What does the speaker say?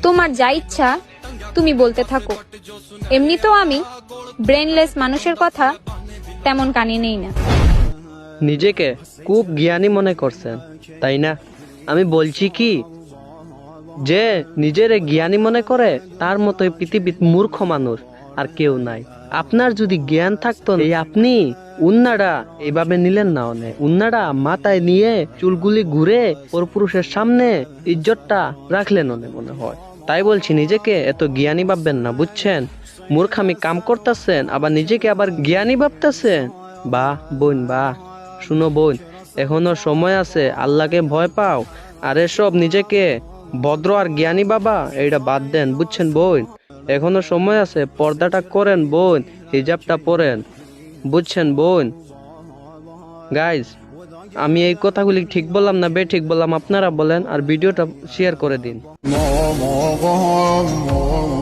তোমার যা ইচ্ছা তুমি বলতে থাকো। এমনিতেও আমি ব্রেনলেস মানুষের কথা তেমন কানে নেই না। নিজেকে খুব জ্ঞানী মনে করছেন তাই না? আমি বলছি কি, যে নিজের জ্ঞানী মনে করে তার মতো এই পৃথিবীর মূর্খ মানুষ আর কেউ নাই। আপনার যদি জ্ঞান থাকতো, এই আপনি উন্নাটা এইভাবে নিলেন না, অনেক উন্নাটা মাথায় নিয়ে চুলগুলি ঘুরে পরপুরুষের সামনে ইজ্জতটা রাখলেন অনেক মনে হয়। তাই বলছি, নিজেকে এত জ্ঞানী ভাববেন না, বুঝছেন? মূর্খামি কাম করতেছেন আবার নিজেকে আবার জ্ঞানী ভাবতেছেন। বাহ বোন, বাহ। শুনো বোন, এখনো সময় আছে, আল্লাহকে ভয় পাও। আর এসব নিজেকে ভদ্র আর জ্ঞানী বাবা এইটা বাদ দেন, বুঝছেন বোন? এখনো সময় আছে, পর্দাটা করেন বোন, হিজাবটা পরেন, বুঝছেন বোন? গাইজ, আমি এই কথাগুলি ঠিক বললাম না বে ঠিক বললাম আপনারা বলেন, আর ভিডিওটা শেয়ার করে দিন।